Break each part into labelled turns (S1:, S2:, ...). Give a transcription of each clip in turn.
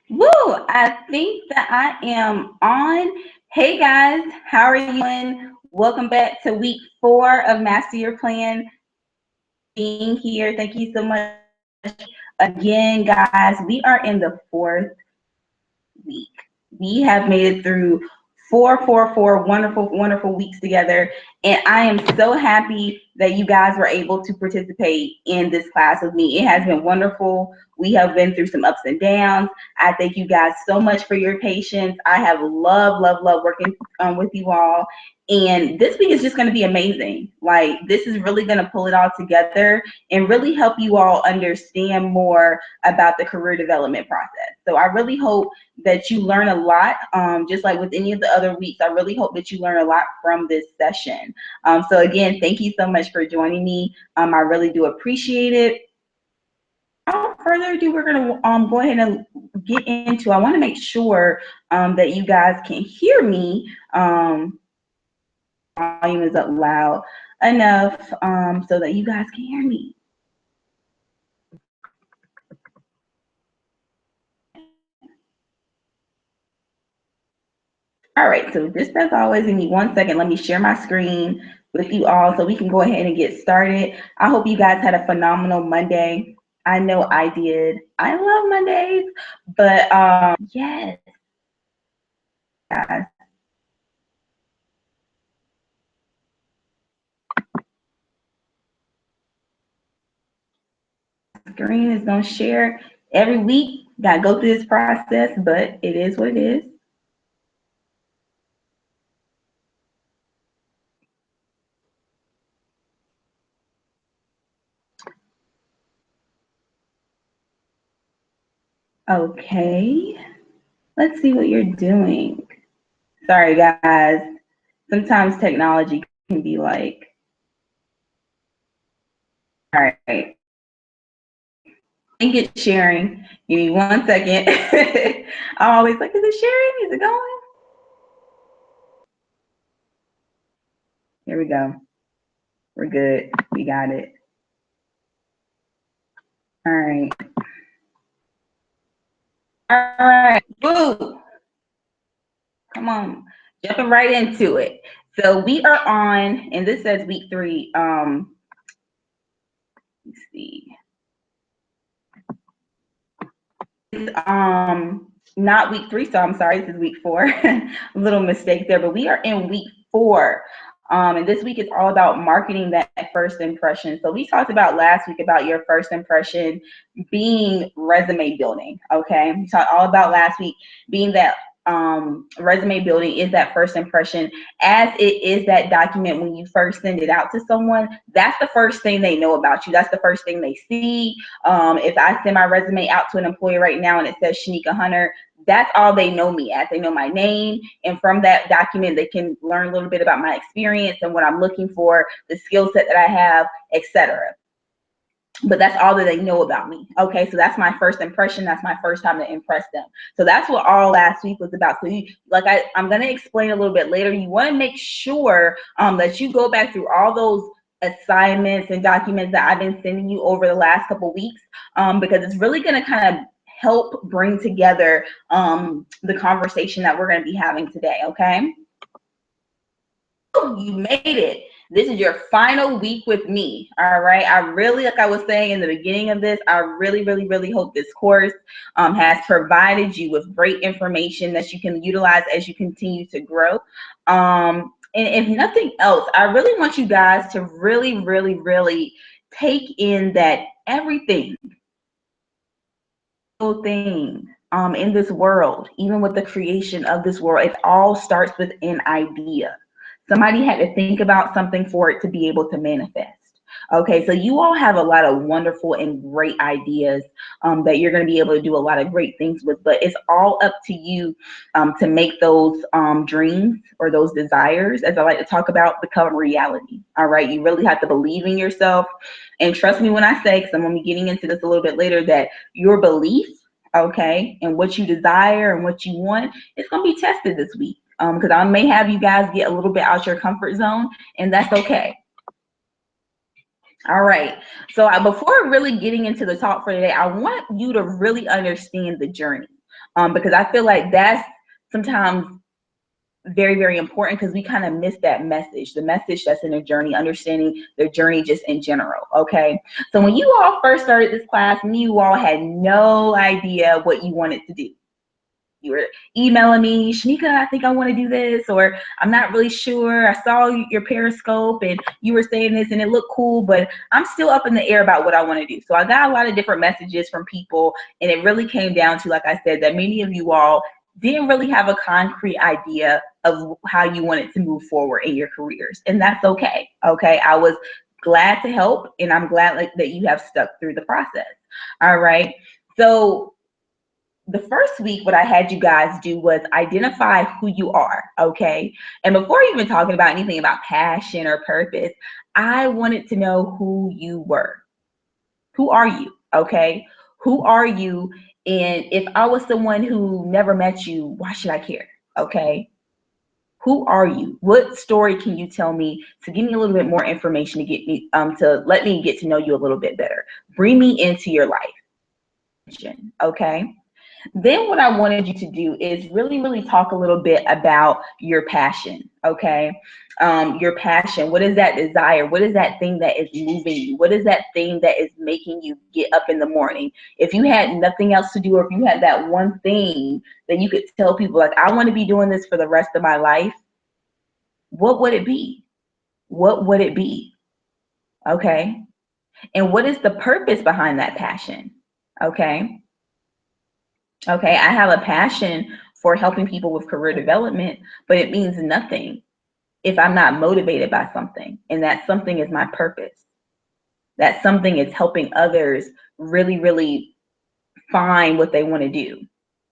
S1: Woo! I think that I am on. Hey guys, how are you doing? Welcome back to week 4 of Master Your Plan. Being here, thank you so much again, guys. We are in the 4th week. We have made it through four wonderful weeks together. And I am so happy that you guys were able to participate in this class with me. It has been wonderful. We have been through some ups and downs. I thank you guys so much for your patience. I have loved working with you all. And this week is just going to be amazing. Like, this is really going to pull it all together and really help you all understand more about the career development process. So I really hope that you learn a lot, just like with any of the other weeks. I really hope that you learn a lot from this session. So again, thank you so much for joining me. I really do appreciate it. Without further ado, we're going to go ahead and get into. I want to make sure that you guys can hear me. Volume is up loud enough so that you guys can hear me. All right, so just as always, give me 1 second. Let me share my screen with you all so we can go ahead and get started. I hope you guys had a phenomenal Monday. I know I did. I love Mondays, but yes, guys. Screen is gonna share every week. Gotta go through this process, but it is what it is. Okay, let's see what you're doing. Sorry, guys. Sometimes technology can be like, all right. I think it's sharing. Give me 1 second. I'm always like, is it sharing? Is it going? Here we go. We're good. We got it. All right. All right. Woo. Come on. Jumping right into it. So we are on, and this says week 3. Let's see. Not week 3, so I'm sorry, this is week 4. A little mistake there, but we are in week 4. And this week is all about marketing that first impression. So we talked about last week about your first impression being resume building. Okay, we talked all about last week being that resume building is that first impression, as it is that document when you first send it out to someone. That's the first thing they know about you. That's the first thing they see. If I send my resume out to an employee right now and it says Shanika Hunter, that's all they know me as. They know my name, and from that document they can learn a little bit about my experience and what I'm looking for, the skill set that I have, etc. But that's all that they know about me. Okay, so that's my first impression. That's my first time to impress them. So that's what all last week was about. So you, like I'm going to explain a little bit later. You want to make sure that you go back through all those assignments and documents that I've been sending you over the last couple of weeks, because it's really going to kind of help bring together the conversation that we're going to be having today. Okay. You made it. This is your final week with me. All right. I really, like I was saying in the beginning of this, I really hope this course has provided you with great information that you can utilize as you continue to grow. And if nothing else, I really want you guys to really take in that everything thing in this world, even with the creation of this world, it all starts with an idea. Somebody had to think about something for it to be able to manifest. Okay, so you all have a lot of wonderful and great ideas that you're going to be able to do a lot of great things with, but it's all up to you to make those dreams or those desires, as I like to talk about, become reality. All right, you really have to believe in yourself. And trust me when I say, because I'm going to be getting into this a little bit later, that your belief, okay, and what you desire and what you want, it's going to be tested this week. Because I may have you guys get a little bit out your comfort zone, and that's okay. All right. So before really getting into the talk for today, I want you to really understand the journey. because I feel like that's sometimes very, very important, because we kind of miss that message, the message that's in the journey, understanding the journey just in general. Okay. So when you all first started this class, and you all had no idea what you wanted to do, you were emailing me, Shanika, I think I want to do this, or I'm not really sure. I saw your Periscope and you were saying this and it looked cool, but I'm still up in the air about what I want to do. So I got a lot of different messages from people, and it really came down to, like I said, that many of you all didn't really have a concrete idea of how you wanted to move forward in your careers. And that's okay. Okay. I was glad to help, and I'm glad that you have stuck through the process. All right. So the first week, what I had you guys do was identify who you are, okay? And before even talking about anything about passion or purpose, I wanted to know who you were. Who are you, okay? Who are you? And if I was someone who never met you, why should I care, okay? Who are you? What story can you tell me to give me a little bit more information to get me, to let me get to know you a little bit better? Bring me into your life, okay? Then what I wanted you to do is really, really talk a little bit about your passion, okay? Your passion, what is that desire? What is that thing that is moving you? What is that thing that is making you get up in the morning? If you had nothing else to do, or if you had that one thing that you could tell people, like, I want to be doing this for the rest of my life, what would it be? What would it be? Okay? And what is the purpose behind that passion? Okay? Okay, I have a passion for helping people with career development, but it means nothing if I'm not motivated by something, and that something is my purpose. That something is helping others really, really find what they want to do,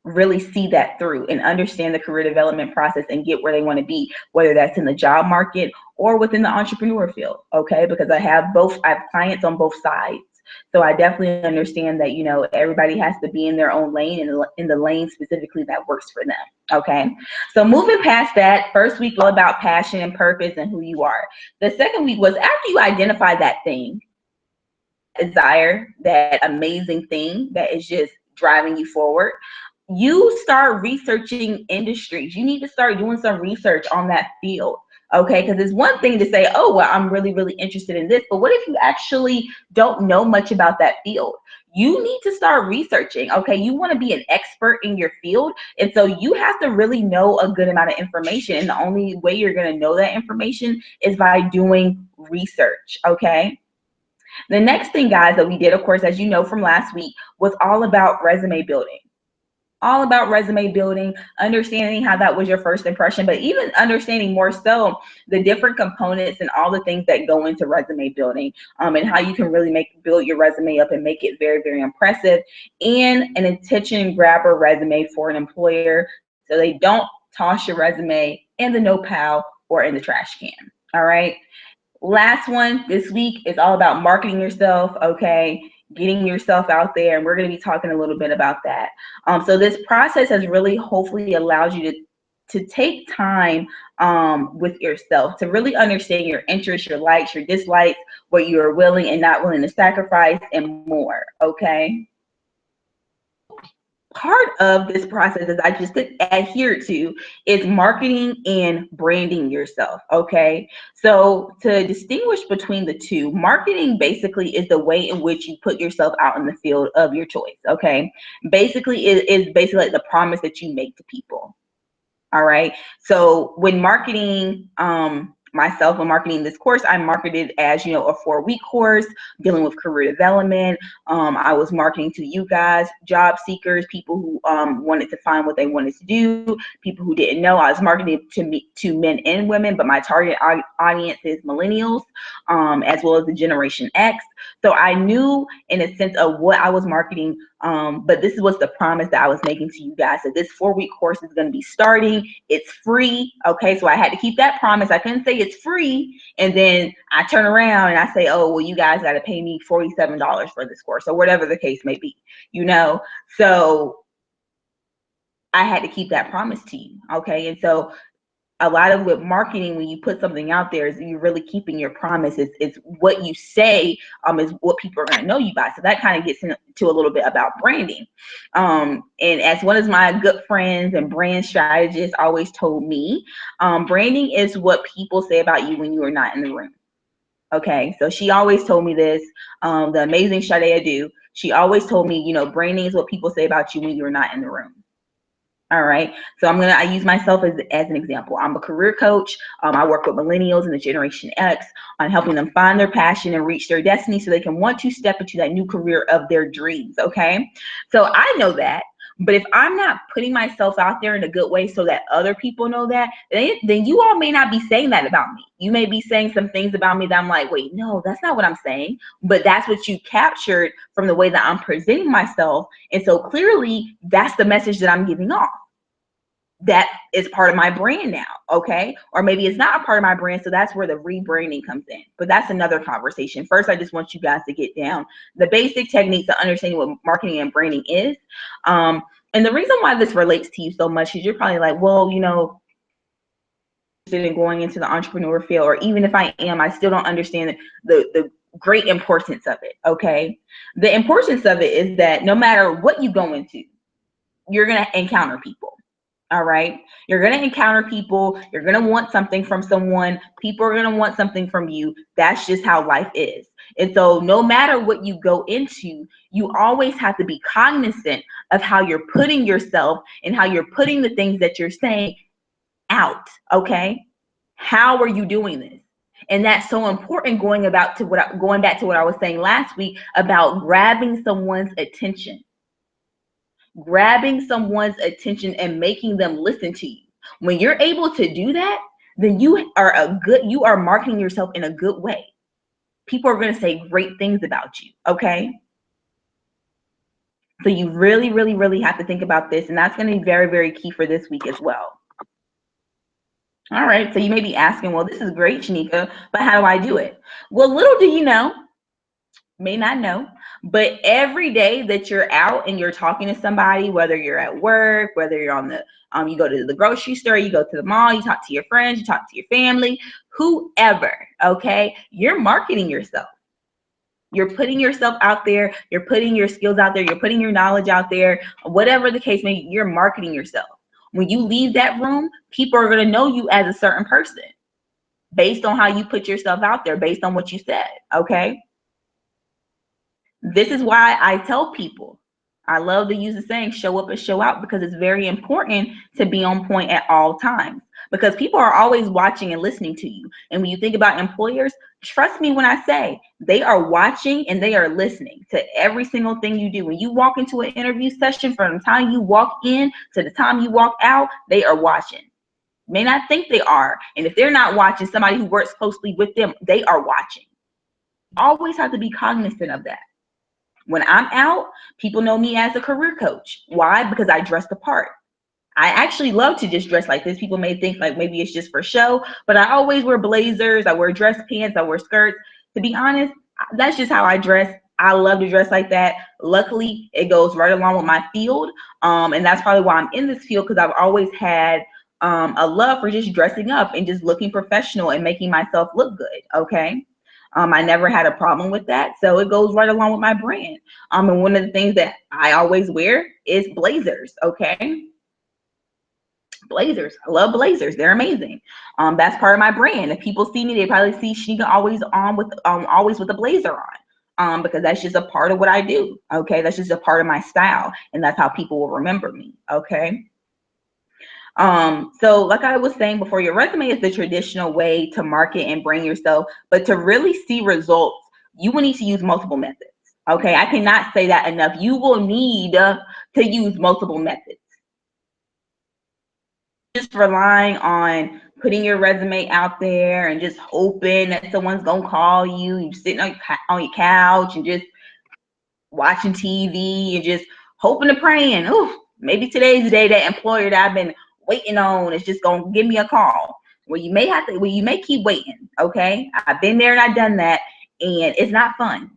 S1: really see that through and understand the career development process and get where they want to be, whether that's in the job market or within the entrepreneur field. Okay, because I have clients on both sides. So I definitely understand that, you know, everybody has to be in their own lane, and in the lane specifically that works for them. Okay. So moving past that, first week was about passion and purpose and who you are. The second week was after you identify that thing, desire, that amazing thing that is just driving you forward, you start researching industries. You need to start doing some research on that field. Okay, because it's one thing to say, oh, well, I'm really, really interested in this, but what if you actually don't know much about that field? You need to start researching. Okay, you want to be an expert in your field, and so you have to really know a good amount of information, and the only way you're going to know that information is by doing research. Okay. The next thing, guys, that we did, of course, as you know from last week, was all about resume building. All about resume building, understanding how that was your first impression, but even understanding more so the different components and all the things that go into resume building, and how you can really build your resume up and make it very, very impressive, and an attention grabber resume for an employer, so they don't toss your resume in the no pile or in the trash can. All right. Last one this week is all about marketing yourself, okay? Getting yourself out there, and we're going to be talking a little bit about that. So this process has really hopefully allowed you to take time with yourself, to really understand your interests, your likes, your dislikes, what you are willing and not willing to sacrifice, and more, okay? Part of this process, as I just adhere to, is marketing and branding yourself. Okay, so to distinguish between the two, marketing basically is the way in which you put yourself out in the field of your choice. Okay, basically it is basically like the promise that you make to people. All right. So when marketing myself, when marketing this course, I marketed as, you know, a 4-week course dealing with career development. I was marketing to you guys, job seekers, people who wanted to find what they wanted to do, people who didn't know. I was marketing to men and women, but my target audience is millennials, as well as the Generation X. So I knew in a sense of what I was marketing, but this was the promise that I was making to you guys. So this 4-week course is going to be starting. It's free. Okay, so I had to keep that promise. I couldn't say it's free and then I turn around and I say, oh, well, you guys got to pay me $47 for this course, or whatever the case may be, you know. So I had to keep that promise to you. Okay, and so a lot of with marketing, when you put something out there, is you're really keeping your promise. It's what you say is what people are going to know you by. So that kind of gets into a little bit about branding. And as one of my good friends and brand strategists always told me, branding is what people say about you when you are not in the room. Okay, so she always told me this, the amazing Sade Adu. She always told me, you know, branding is what people say about you when you're not in the room. All right, so I use myself as an example. I'm a career coach. I work with millennials and the Generation X on helping them find their passion and reach their destiny so they can want to step into that new career of their dreams. Okay, so I know that. But if I'm not putting myself out there in a good way so that other people know that, then you all may not be saying that about me. You may be saying some things about me that I'm like, wait, no, that's not what I'm saying. But that's what you captured from the way that I'm presenting myself. And so clearly that's the message that I'm giving off. That is part of my brand now, okay? Or maybe it's not a part of my brand, so that's where the rebranding comes in. But that's another conversation. First, I just want you guys to get down the basic techniques of understanding what marketing and branding is. And the reason why this relates to you so much is you're probably like, well, you know, in going into the entrepreneur field, or even if I am, I still don't understand the great importance of it, okay? The importance of it is that no matter what you go into, you're gonna encounter people. All right, you're going to encounter people. You're going to want something from someone. People are going to want something from you. That's just how life is. And so no matter what you go into, you always have to be cognizant of how you're putting yourself and how you're putting the things that you're saying out. Okay, how are you doing this? And that's so important, going back to what I was saying last week about grabbing someone's attention. Grabbing someone's attention and making them listen to you. When you're able to do that, then you are marketing yourself in a good way. People are going to say great things about you, okay? So you really, really, really have to think about this, and that's going to be very, very key for this week as well. All right, so you may be asking, well, this is great, Shanika, but how do I do it? Well, little do you know, may not know, but every day that you're out and you're talking to somebody, whether you're at work, whether you're on the you go to the grocery store, you go to the mall, you talk to your friends, you talk to your family, whoever, okay, you're marketing yourself. You're putting yourself out there, you're putting your skills out there, you're putting your knowledge out there, whatever the case may be, you're marketing yourself. When you leave that room, people are going to know you as a certain person based on how you put yourself out there, based on what you said, okay? This is why I tell people, I love to use the saying, show up and show out, because it's very important to be on point at all times, because people are always watching and listening to you. And when you think about employers, trust me when I say they are watching and they are listening to every single thing you do. When you walk into an interview session, from the time you walk in to the time you walk out, they are watching. May not think they are. And if they're not watching, somebody who works closely with them, they are watching. Always have to be cognizant of that. When I'm out, people know me as a career coach. Why? Because I dress the part. I actually love to just dress like this. People may think like maybe it's just for show, but I always wear blazers. I wear dress pants. I wear skirts. To be honest, that's just how I dress. I love to dress like that. Luckily, it goes right along with my field. And that's probably why I'm in this field, because I've always had a love for just dressing up and just looking professional and making myself look good. Okay. I never had a problem with that. So it goes right along with my brand. And one of the things that I always wear is blazers. Okay. Blazers. I love blazers. They're amazing. That's part of my brand. If people see me, they probably see Shanika always with a blazer on. Because that's just a part of what I do. Okay. That's just a part of my style. And that's how people will remember me. Okay. So like I was saying before, your resume is the traditional way to market and brand yourself, but to really see results, you will need to use multiple methods. Okay, I cannot say that enough. You will need to use multiple methods. Just relying on putting your resume out there and just hoping that someone's gonna call you. You're sitting on your couch and just watching TV and just hoping and praying. Oh, maybe today's the day that employer that I've been waiting on is just gonna give me a call. Well, you may keep waiting. Okay, I've been there and I've done that, and it's not fun.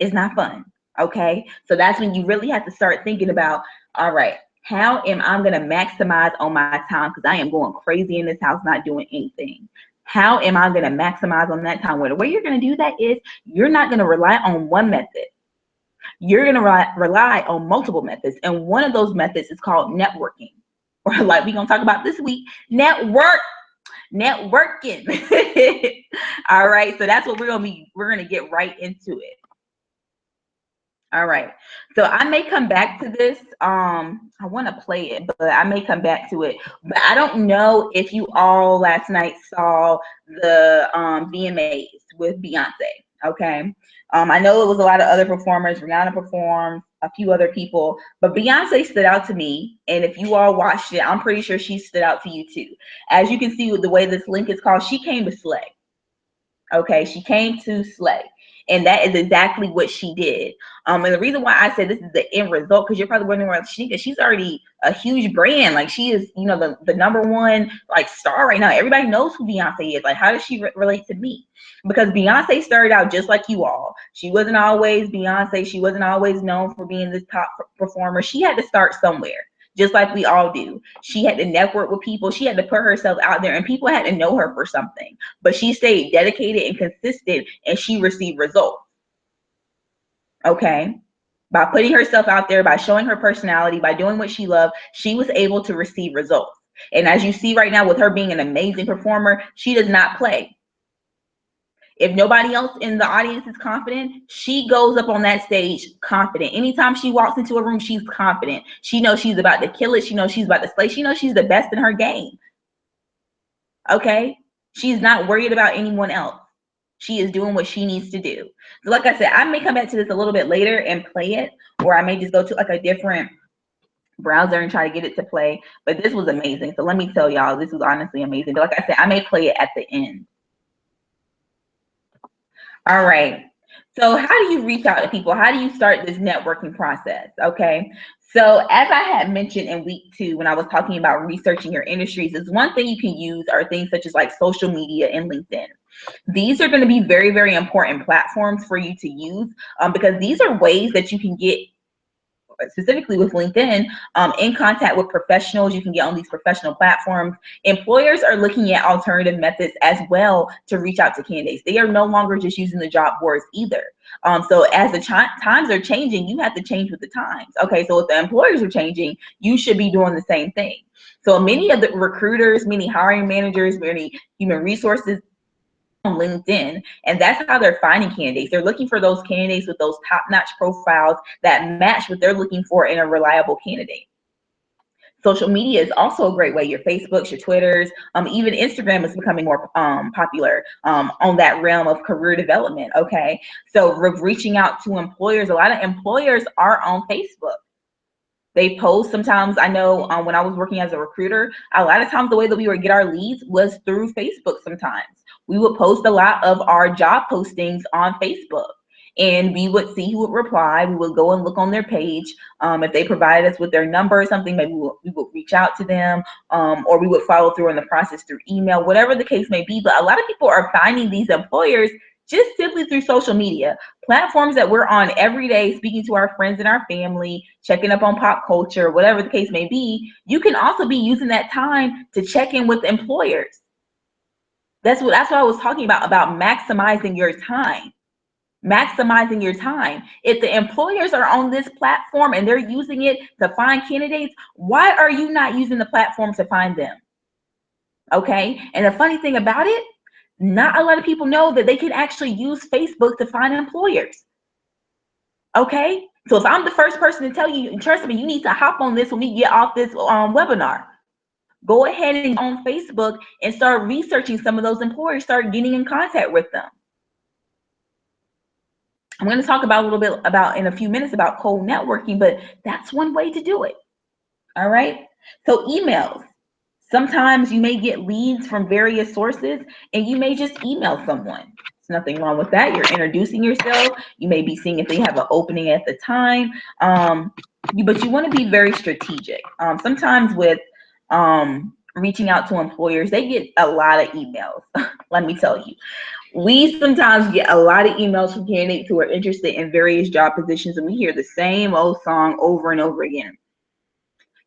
S1: It's not fun. Okay, so that's when you really have to start thinking about, all right, How am I going to maximize on my time? Because I am going crazy in this house, not doing anything. How am I going to maximize on that time? Well, the way you're going to do that is you're not going to rely on one method. You're going to rely on multiple methods. And one of those methods is called networking, or like we're going to talk about this week, networking. All right. So that's what we're going to get right into it. All right. So I may come back to this. I want to play it, but I may come back to it. But I don't know if you all last night saw the VMAs with Beyonce. Okay. I know it was a lot of other performers. Rihanna performed, a few other people, but Beyonce stood out to me. And if you all watched it, I'm pretty sure she stood out to you too. As you can see with the way this link is called, she came to slay. Okay, she came to slay. And that is exactly what she did. And the reason why I said this is the end result, because you're probably wondering, well, she's already a huge brand. Like, she is, you know, the number one like star right now. Everybody knows who Beyonce is. Like, how does she relate to me? Because Beyonce started out just like you all. She wasn't always Beyonce. She wasn't always known for being this top performer. She had to start somewhere, just like we all do. She had to network with people. She had to put herself out there, and people had to know her for something. But she stayed dedicated and consistent, and she received results. Okay? By putting herself out there, by showing her personality, by doing what she loved, she was able to receive results. And as you see right now, with her being an amazing performer, she does not play. If nobody else in the audience is confident, she goes up on that stage confident. Anytime she walks into a room, she's confident. She knows she's about to kill it. She knows she's about to slay. She knows she's the best in her game. Okay? She's not worried about anyone else. She is doing what she needs to do. So like I said, I may come back to this a little bit later and play it, or I may just go to like a different browser and try to get it to play. But this was amazing. So let me tell y'all, this was honestly amazing. But like I said, I may play it at the end. All right. So how do you reach out to people? How do you start this networking process? Okay. So as I had mentioned in week 2, when I was talking about researching your industries, is one thing you can use are things such as like social media and LinkedIn. These are going to be very, very important platforms for you to use because these are ways that you can get, specifically with LinkedIn, in contact with professionals. You can get on these professional platforms. Employers are looking at alternative methods as well to reach out to candidates. They are no longer just using the job boards either. So as the times are changing, you have to change with the times. Okay, so if the employers are changing, you should be doing the same thing. So many of the recruiters, many hiring managers, many human resources on LinkedIn, and that's how they're finding candidates. They're looking for those candidates with those top-notch profiles that match what they're looking for in a reliable candidate. Social media is also a great way. Your Facebooks, your Twitters, even Instagram is becoming more popular on that realm of career development. Okay, so reaching out to employers, a lot of employers are on Facebook. They post sometimes. I know when I was working as a recruiter, a lot of times the way that we would get our leads was through Facebook. Sometimes we would post a lot of our job postings on Facebook, and we would see who would reply. We would go and look on their page. If they provided us with their number or something, maybe we would reach out to them, or we would follow through in the process through email, whatever the case may be. But a lot of people are finding these employers just simply through social media platforms that we're on every day, speaking to our friends and our family, checking up on pop culture, whatever the case may be. You can also be using that time to check in with employers. That's what I was talking about maximizing your time. Maximizing your time. If the employers are on this platform and they're using it to find candidates, why are you not using the platform to find them? Okay. And the funny thing about it, not a lot of people know that they can actually use Facebook to find employers. Okay, so if I'm the first person to tell you, trust me, you need to hop on this when we get off this webinar. Go ahead and on Facebook and start researching some of those employers, start getting in contact with them. I'm going to talk about a little bit about in a few minutes about cold networking, but that's one way to do it. All right, so emails. Sometimes you may get leads from various sources and you may just email someone. There's nothing wrong with that. You're introducing yourself. You may be seeing if they have an opening at the time, but you want to be very strategic. Sometimes with reaching out to employers, they get a lot of emails. Let me tell you. We sometimes get a lot of emails from candidates who are interested in various job positions, and we hear the same old song over and over again.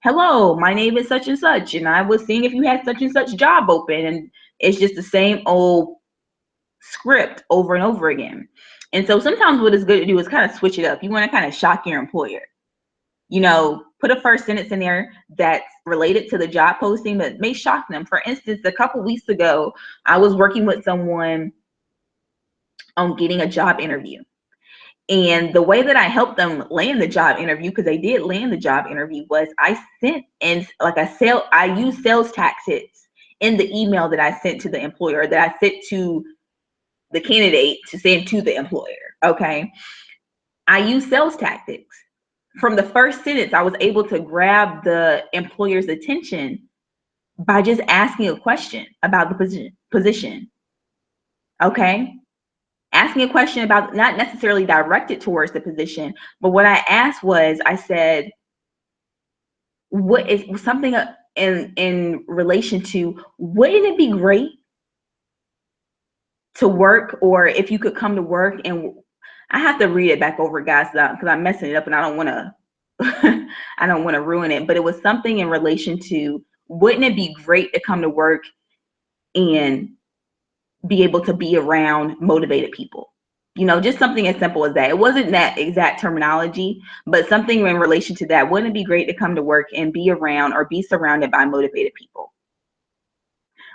S1: hello, my name is such and such, and I was seeing if you had such and such job open. And it's just the same old script over and over again. And so sometimes what is good to do is kind of switch it up. You want to kind of shock your employer. Put a first sentence in there that's related to the job posting, but may shock them. For instance, a couple weeks ago, I was working with someone on getting a job interview. And the way that I helped them land the job interview, because they did land the job interview, was I sent in I used sales tactics in the email that I sent to the employer, that I sent to the candidate to send to the employer. Okay. I use sales tactics. From the first sentence, I was able to grab the employer's attention by just asking a question about the position. Okay. Asking a question about, not necessarily directed towards the position, but what I asked was, I said, what is something in relation to, wouldn't it be great to work, or if you could come to work? And I have to read it back over, guys, because I'm messing it up and I don't want to I don't want to ruin it, but it was something in relation to, wouldn't it be great to come to work and be able to be around motivated people? Just something as simple as that. It wasn't that exact terminology, but something in relation to that. Wouldn't it be great to come to work and be around or be surrounded by motivated people?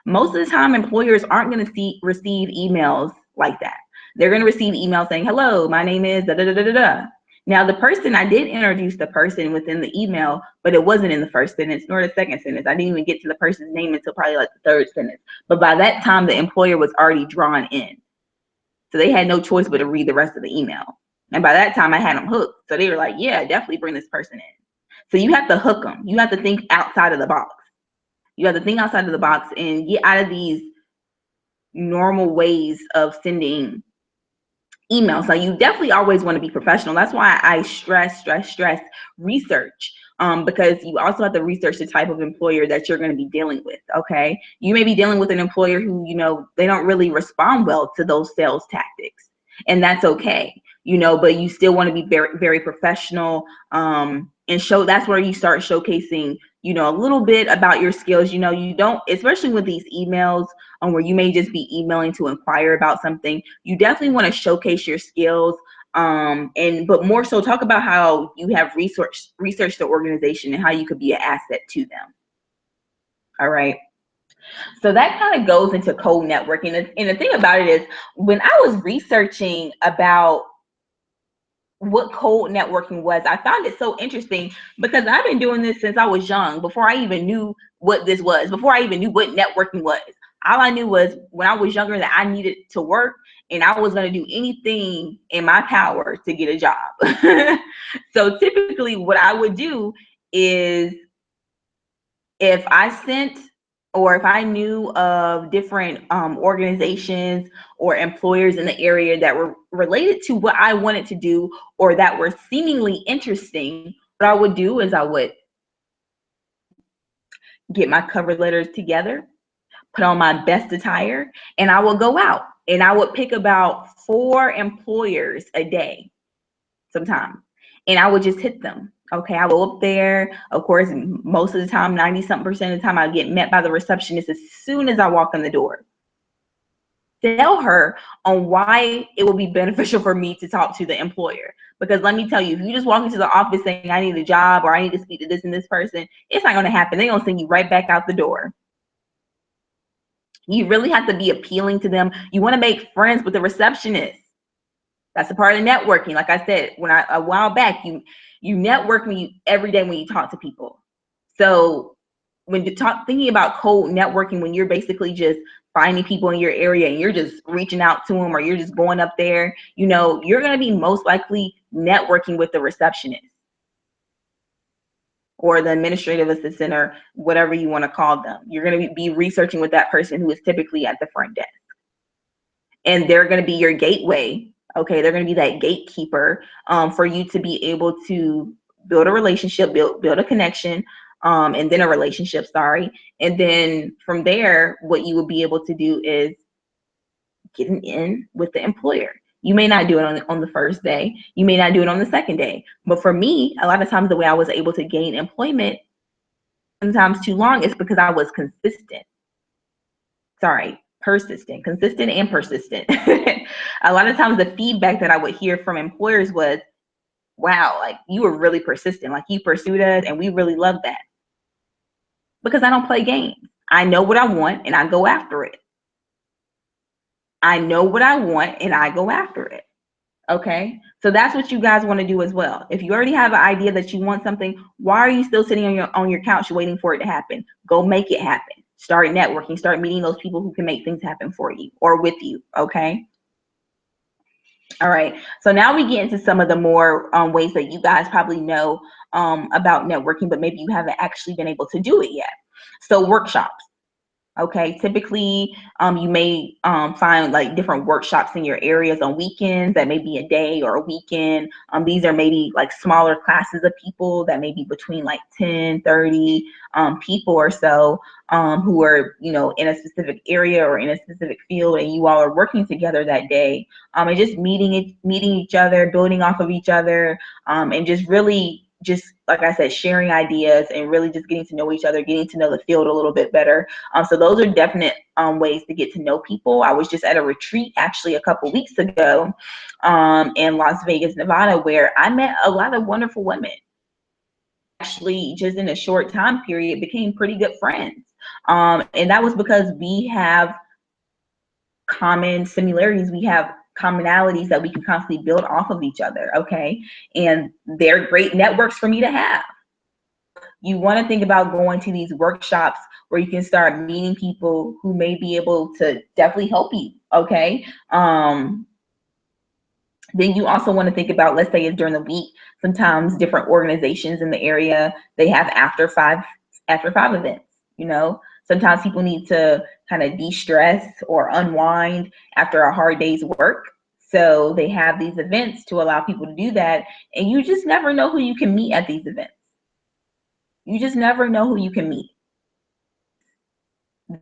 S1: Most of the time, employers aren't going to receive emails like that. They're going to receive emails saying, hello, my name is da da da da da. Now, the person, I did introduce the person within the email, but it wasn't in the first sentence nor the second sentence. I didn't even get to the person's name until probably like the third sentence. But by that time, the employer was already drawn in. So they had no choice but to read the rest of the email. And by that time, I had them hooked. So they were like, yeah, definitely bring this person in. So you have to hook them. You have to think outside of the box. You have to think outside of the box and get out of these normal ways of sending emails. So you definitely always want to be professional. That's why I stress research, because you also have to research the type of employer that you're going to be dealing with. Okay, you may be dealing with an employer who, they don't really respond well to those sales tactics, and that's okay. But you still want to be very, very professional, and show. That's where you start showcasing, a little bit about your skills. You don't, especially with these emails, where you may just be emailing to inquire about something. You definitely want to showcase your skills, but more so talk about how you have researched the organization and how you could be an asset to them. All right. So that kind of goes into cold networking. And the thing about it is, when I was researching about what cold networking was, I found it so interesting, because I've been doing this since I was young, before I even knew what this was, before I even knew what networking was. All I knew was, when I was younger, that I needed to work, and I was going to do anything in my power to get a job. So typically what I would do is, if I sent, or if I knew of different organizations or employers in the area that were related to what I wanted to do, or that were seemingly interesting, what I would do is I would get my cover letters together, put on my best attire, and I would go out, and I would pick about 4 employers a day sometimes, and I would just hit them. Okay, I go up there. Of course, most of the time, 90-something% of the time, I get met by the receptionist as soon as I walk in the door. Tell her on why it will be beneficial for me to talk to the employer. Because let me tell you, if you just walk into the office saying, I need a job, or I need to speak to this and this person, it's not going to happen. They're going to send you right back out the door. You really have to be appealing to them. You want to make friends with the receptionist. That's a part of networking. Like I said, a while back, you network every day when you talk to people. So when you thinking about cold networking, when you're basically just finding people in your area and you're just reaching out to them, or you're just going up there, you're going to be most likely networking with the receptionist or the administrative assistant, or whatever you want to call them. You're going to be researching with that person who is typically at the front desk. And they're going to be your gateway. Okay, they're going to be that gatekeeper, for you to be able to build a relationship, build a connection, and then a relationship, and then from there, what you will be able to do is getting in with the employer. You may not do it on the first day, you may not do it on the second day, but for me, a lot of times, the way I was able to gain employment sometimes too long, it's because I was consistent. Sorry, persistent, consistent and persistent. A lot of times the feedback that I would hear from employers was, wow, like you were really persistent, like you pursued us and we really love that. Because I don't play games. I know what I want and I go after it. I know what I want and I go after it. Okay, so that's what you guys want to do as well. If you already have an idea that you want something, why are you still sitting on your couch waiting for it to happen? Go make it happen. Start networking, start meeting those people who can make things happen for you or with you. Okay. All right, so now we get into some of the more ways that you guys probably know about networking, but maybe you haven't actually been able to do it yet. So workshops. Okay, typically you may find like different workshops in your areas on weekends that may be a day or a weekend. These are maybe like smaller classes of people that may be between like 10, 30 people or so who are, you know, in a specific area or in a specific field, and you all are working together that day and just meeting each other, building off of each other, and just really just like I said, sharing ideas and really just getting to know each other, getting to know the field a little bit better. So those are definite ways to get to know people. I was just at a retreat actually a couple weeks ago in Las Vegas, Nevada, where I met a lot of wonderful women. Actually, just in a short time period, became pretty good friends. And that was because we have common similarities. We have commonalities that we can constantly build off of each other. Okay. And they're great networks for me to have. You want to think about going to these workshops where you can start meeting people who may be able to definitely help you. Okay. Then you also want to think about, let's say it's during the week, sometimes different organizations in the area, they have after five events, you know. Sometimes people need to kind of de-stress or unwind after a hard day's work. So they have these events to allow people to do that. And you just never know who you can meet at these events. You just never know who you can meet.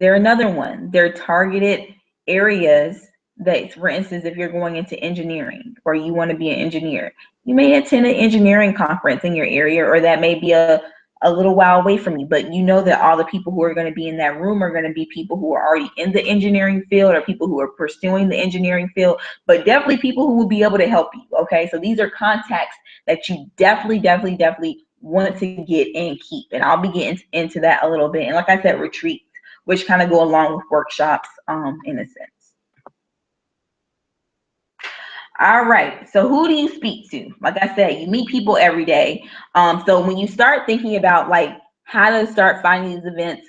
S1: They're another one. They're targeted areas that, for instance, if you're going into engineering or you want to be an engineer, you may attend an engineering conference in your area, or that may be a little while away from you, but you know that all the people who are going to be in that room are going to be people who are already in the engineering field or people who are pursuing the engineering field, but definitely people who will be able to help you. Okay, so these are contacts that you definitely want to get and keep, and I'll be getting into that a little bit. And like I said, retreats, which kind of go along with workshops in a sense. All right, so who do you speak to? Like I said, you meet people every day. So when you start thinking about like how to start finding these events,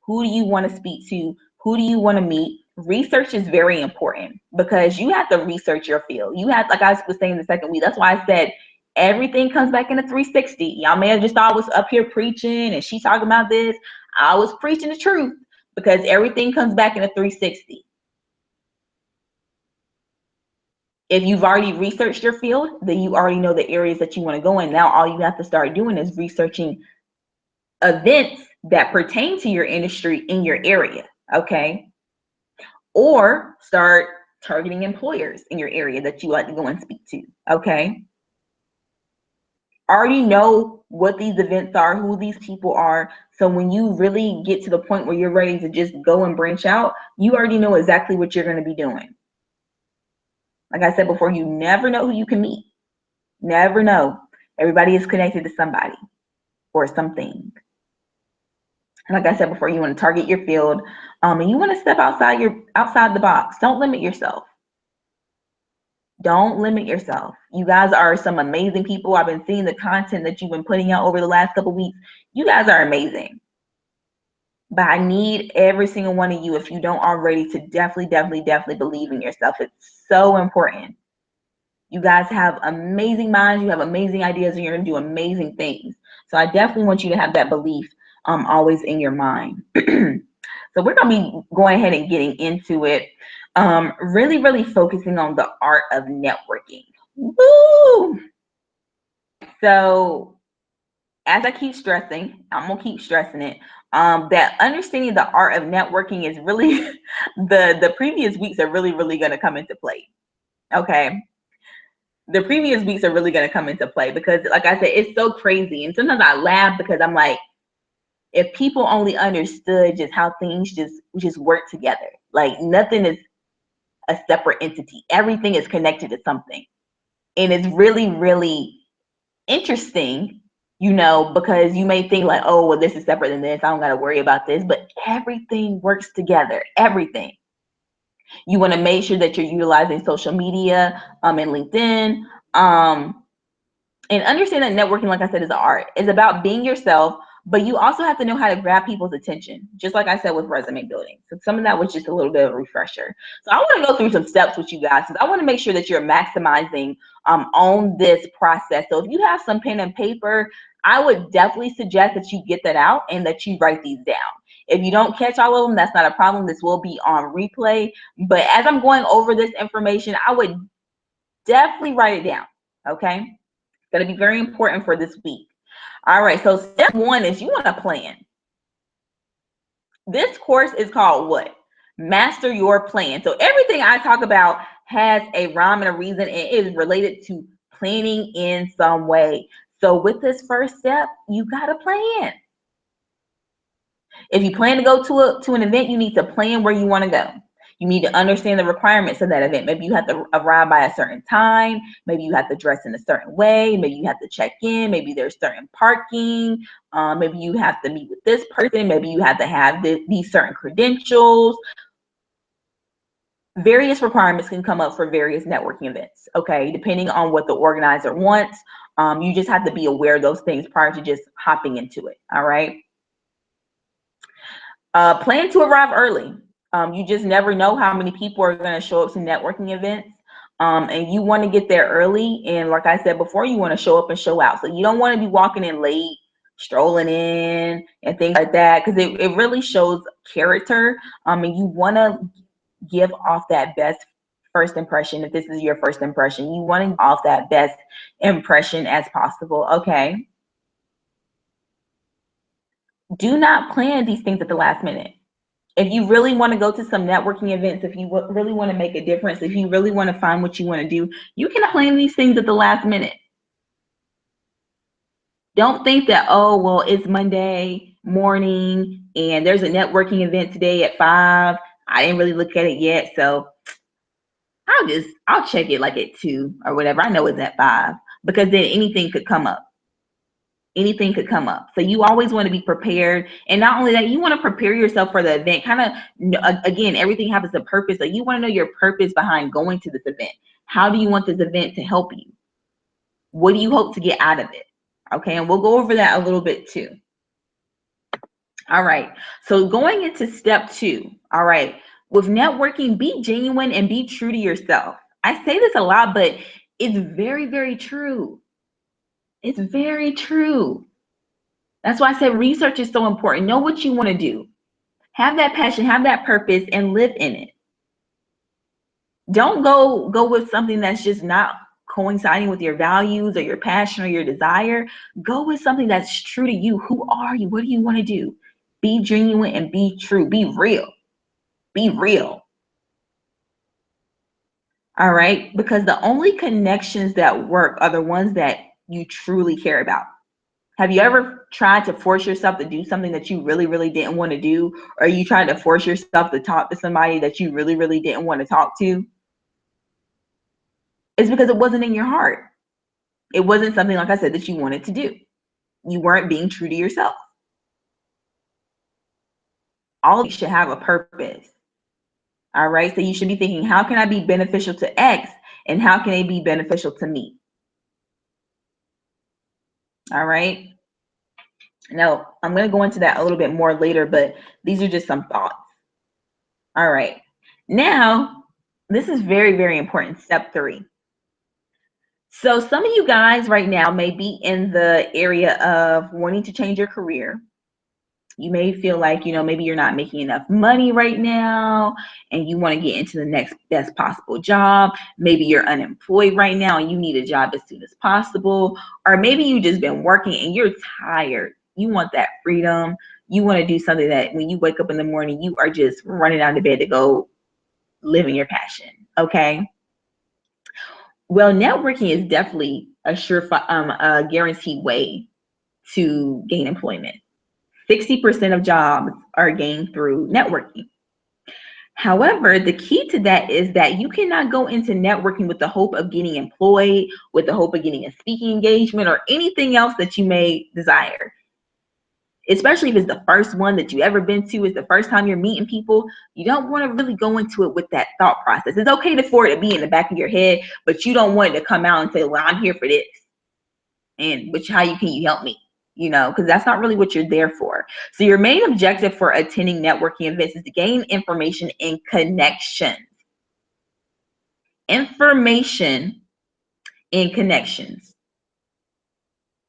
S1: who do you want to speak to? Who do you want to meet? Research is very important because you have to research your field. You have, like I was saying the second week, that's why I said everything comes back in a 360. Y'all may have just thought I was up here preaching and she talking about this. I was preaching the truth because everything comes back in a 360. If you've already researched your field, then you already know the areas that you want to go in. Now all you have to start doing is researching events that pertain to your industry in your area, okay? Or start targeting employers in your area that you like to go and speak to, okay? Already know what these events are, who these people are. So when you really get to the point where you're ready to just go and branch out, you already know exactly what you're going to be doing. Like I said before, you never know who you can meet. Never know. Everybody is connected to somebody or something. Like I said before, you want to target your field, and you want to step outside the box. Don't limit yourself. Don't limit yourself. You guys are some amazing people. I've been seeing the content that you've been putting out over the last couple of weeks. You guys are amazing. But I need every single one of you, if you don't already, to definitely believe in yourself. It's so important. You guys have amazing minds. You have amazing ideas, and you're going to do amazing things. So I definitely want you to have that belief always in your mind. So we're going to be going ahead and getting into it. Really focusing on the art of networking. Woo! So as I keep stressing, I'm going to keep stressing it, that understanding the art of networking is really, the previous weeks are really going to come into play. Okay. The previous weeks are really going to come into play because, like I said, it's so crazy. And sometimes I laugh because I'm like, If people only understood just how things just work together, like nothing is a separate entity. Everything is connected to something. And it's really, really interesting, because you may think like, oh, well, this is separate than this. I don't got to worry about this. But everything works together. Everything. You want to make sure that you're utilizing social media and LinkedIn. And understand that networking, like I said, is an art. It's about being yourself, but you also have to know how to grab people's attention, just like I said with resume building. So some of that was just a little bit of a refresher. So I want to go through some steps with you guys, because I want to make sure that you're maximizing on this process. So if you have some pen and paper, I would definitely suggest that you get that out and that you write these down. If you don't catch all of them, that's not a problem. This will be on replay. But as I'm going over this information, I would definitely write it down, okay? Going to be very important for this week. All right, so step one is you want to plan. This course is called what? Master Your Plan. So everything I talk about has a rhyme and a reason, and it is related to planning in some way. So with this first step, you got to plan. If you plan to go to an event, you need to plan where you want to go. You need to understand the requirements of that event. Maybe you have to arrive by a certain time. Maybe you have to dress in a certain way. Maybe you have to check in. Maybe there's certain parking. Maybe you have to meet with this person. Maybe you have to have these certain credentials. Various requirements can come up for various networking events, okay, depending on what the organizer wants. You just have to be aware of those things prior to just hopping into it, all right? Plan to arrive early. You just never know how many people are going to show up to networking events. And you want to get there early. And like I said before, you want to show up and show out. So you don't want to be walking in late, strolling in and things like that, because it really shows character. And you want to give off that best first impression. If this is your first impression, you want to give off that best impression as possible. Okay. Do not plan these things at the last minute. If you really want to go to some networking events, if you really want to make a difference, if you really want to find what you want to do, you can plan these things at the last minute. Don't think that, oh, well, it's Monday morning and there's a networking event today at 5. I didn't really look at it yet, so I'll check it like at 2 or whatever. I know it's at 5, because then anything could come up. Anything could come up. So you always want to be prepared. And not only that, you want to prepare yourself for the event. Kind of, again, everything happens a purpose. So you want to know your purpose behind going to this event. How do you want this event to help you? What do you hope to get out of it? Okay, and we'll go over that a little bit too. All right, so going into step 2, all right, with networking, be genuine and be true to yourself. I say this a lot, but it's very, very true. It's very true. That's why I said research is so important. Know what you want to do. Have that passion, have that purpose, and live in it. Don't go with something that's just not coinciding with your values or your passion or your desire. Go with something that's true to you. Who are you? What do you want to do? Be genuine and be true. Be real. Be real. All right? Because the only connections that work are the ones that you truly care about. Have you ever tried to force yourself to do something that you really, really didn't want to do? Or you tried to force yourself to talk to somebody that you really, really didn't want to talk to? It's because it wasn't in your heart. It wasn't something, like I said, that you wanted to do. You weren't being true to yourself. All of you should have a purpose. All right. So you should be thinking, how can I be beneficial to X? And how can they be beneficial to me? All right. Now, I'm going to go into that a little bit more later, but these are just some thoughts. All right. Now, this is very, very important. Step 3. So some of you guys right now may be in the area of wanting to change your career. You may feel like, maybe you're not making enough money right now and you want to get into the next best possible job. Maybe you're unemployed right now and you need a job as soon as possible. Or maybe you've just been working and you're tired. You want that freedom. You want to do something that when you wake up in the morning, you are just running out of bed to go live in your passion. Okay. Well, networking is definitely a guaranteed way to gain employment. 60% of jobs are gained through networking. However, the key to that is that you cannot go into networking with the hope of getting employed, with the hope of getting a speaking engagement, or anything else that you may desire. Especially if it's the first one that you ever been to, it's the first time you're meeting people, you don't want to really go into it with that thought process. It's okay for it to be in the back of your head, but you don't want it to come out and say, well, I'm here for this. And how can you help me? Because that's not really what you're there for. So your main objective for attending networking events is to gain information and connections. Information and connections.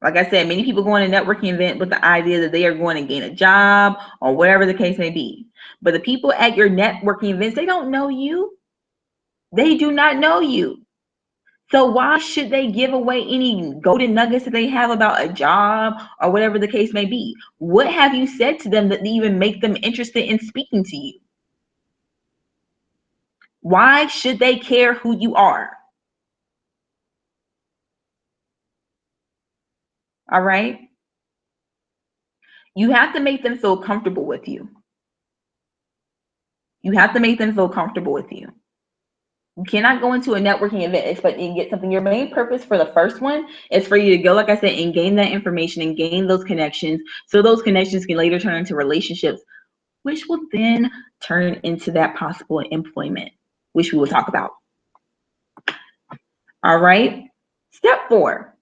S1: Like I said, many people go on a networking event with the idea that they are going to gain a job or whatever the case may be. But the people at your networking events, they don't know you. They do not know you. So why should they give away any golden nuggets that they have about a job or whatever the case may be? What have you said to them that even make them interested in speaking to you? Why should they care who you are? All right? You have to make them feel comfortable with you. You have to make them feel comfortable with you. You cannot go into a networking event expecting to get something. Your main purpose for the first one is for you to go, like I said, and gain that information and gain those connections, so those connections can later turn into relationships, which will then turn into that possible employment, which we will talk about. All right. Step 4.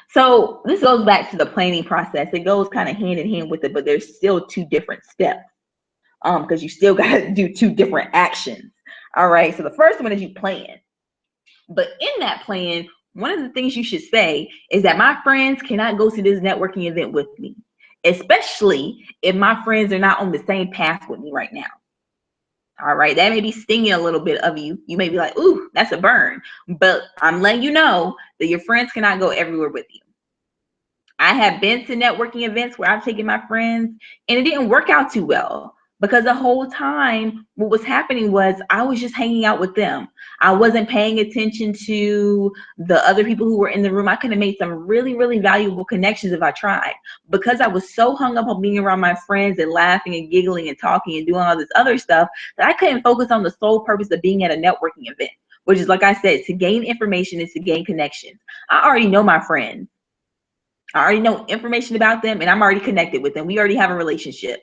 S1: So this goes back to the planning process. It goes kind of hand in hand with it, but there's still 2 different steps because you still got to do 2 different actions. All right. So the first one is you plan. But in that plan, one of the things you should say is that my friends cannot go to this networking event with me, especially if my friends are not on the same path with me right now. All right, that may be stinging a little bit of you. You may be like, ooh, that's a burn. But I'm letting you know that your friends cannot go everywhere with you. I have been to networking events where I've taken my friends and it didn't work out too well because the whole time what was happening was I was just hanging out with them. I wasn't paying attention to the other people who were in the room. I could have made some really, really valuable connections if I tried, because I was so hung up on being around my friends and laughing and giggling and talking and doing all this other stuff that I couldn't focus on the sole purpose of being at a networking event, which is, like I said, to gain information and to gain connections. I already know my friends. I already know information about them and I'm already connected with them. We already have a relationship.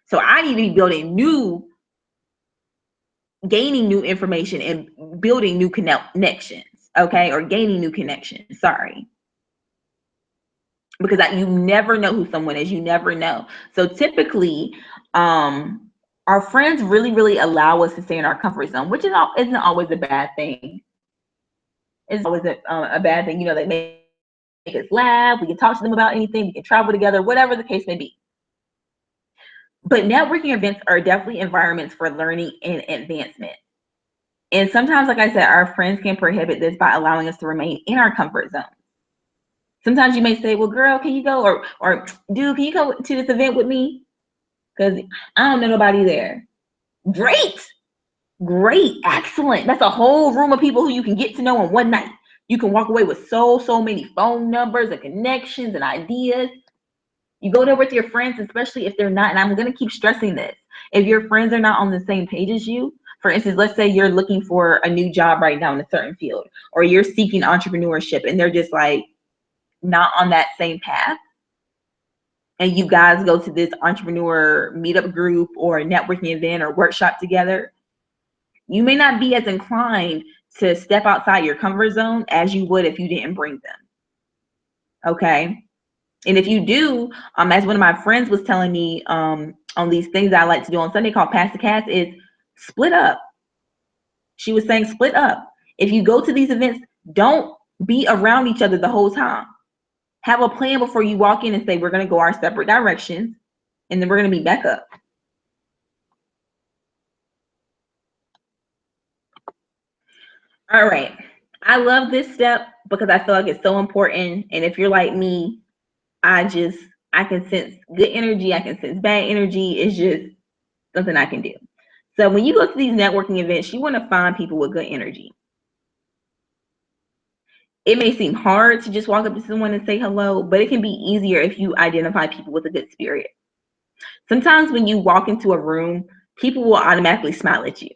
S1: So I need to be gaining new information and building new connections, okay? Or gaining new connections, sorry. Because you never know who someone is, you never know. So typically, our friends really, really allow us to stay in our comfort zone, which isn't always a bad thing. It's always a bad thing. They make us laugh, we can talk to them about anything, we can travel together, whatever the case may be. But networking events are definitely environments for learning and advancement. And sometimes, like I said, our friends can prohibit this by allowing us to remain in our comfort zone. Sometimes you may say, well, girl, can you go? Or dude, can you go to this event with me? Because I don't know nobody there. Great, excellent. That's a whole room of people who you can get to know in one night. You can walk away with so many phone numbers and connections and ideas. You go there with your friends, especially if they're not, and I'm going to keep stressing this, if your friends are not on the same page as you. For instance, let's say you're looking for a new job right now in a certain field, or you're seeking entrepreneurship and they're just like not on that same path, and you guys go to this entrepreneur meetup group or networking event or workshop together, you may not be as inclined to step outside your comfort zone as you would if you didn't bring them. Okay. And if you do, as one of my friends was telling me, on these things that I like to do on Sunday called Pass the Cast, is split up. She was saying split up. If you go to these events, don't be around each other the whole time. Have a plan before you walk in and say, we're going to go our separate directions, and then we're going to meet back up. All right. I love this step because I feel like it's so important. And if you're like me, I can sense good energy. I can sense bad energy. It's just something I can do. So when you go to these networking events, you want to find people with good energy. It may seem hard to just walk up to someone and say hello, but it can be easier if you identify people with a good spirit. Sometimes when you walk into a room, people will automatically smile at you.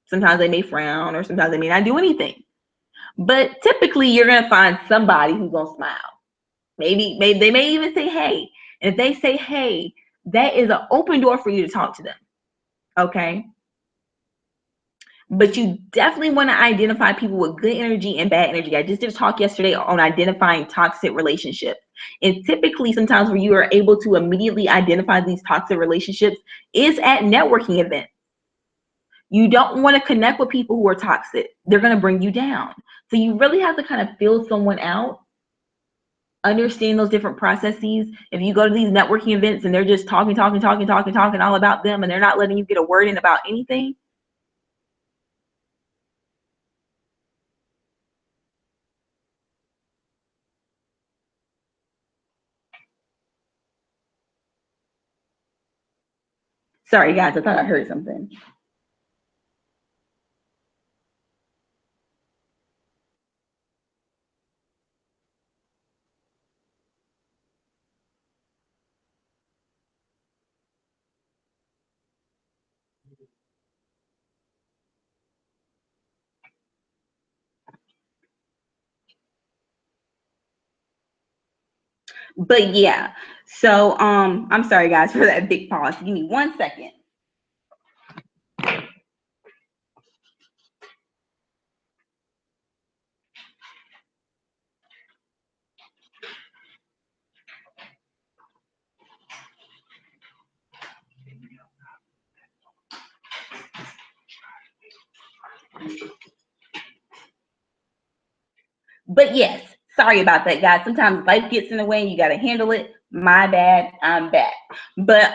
S1: Sometimes they may frown, or sometimes they may not do anything. But typically you're going to find somebody who's going to smile. Maybe they may even say, hey. And if they say, hey, that is an open door for you to talk to them. Okay. But you definitely want to identify people with good energy and bad energy. I just did a talk yesterday on identifying toxic relationships. And typically sometimes where you are able to immediately identify these toxic relationships is at networking events. You don't want to connect with people who are toxic. They're going to bring you down. So you really have to kind of feel someone out, understand those different processes. If you go to these networking events and they're just talking all about them, and they're not letting you get a word in about anything, sorry guys, I thought I heard something. But yeah, so I'm sorry guys for that big pause. Give me 1 second. But yes, sorry about that, guys. Sometimes life gets in the way and you got to handle it. My bad, I'm back. But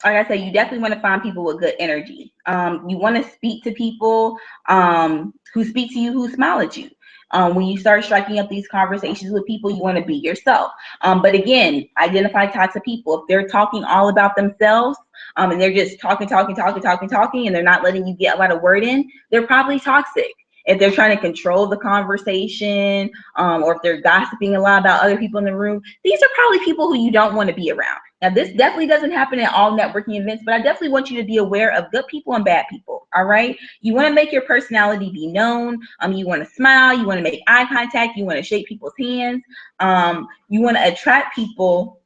S1: like I said, you definitely want to find people with good energy. You want to speak to people who speak to you, who smile at you. When you start striking up these conversations with people, you want to be yourself. But again, identify toxic people. If they're talking all about themselves, and they're just talking, and they're not letting you get a lot of word in, they're probably toxic. If they're trying to control the conversation, or if they're gossiping a lot about other people in the room, these are probably people who you don't want to be around. Now, this definitely doesn't happen at all networking events, but I definitely want you to be aware of good people and bad people. All right. You want to make your personality be known. You want to smile. You want to make eye contact. You want to shake people's hands. You want to attract people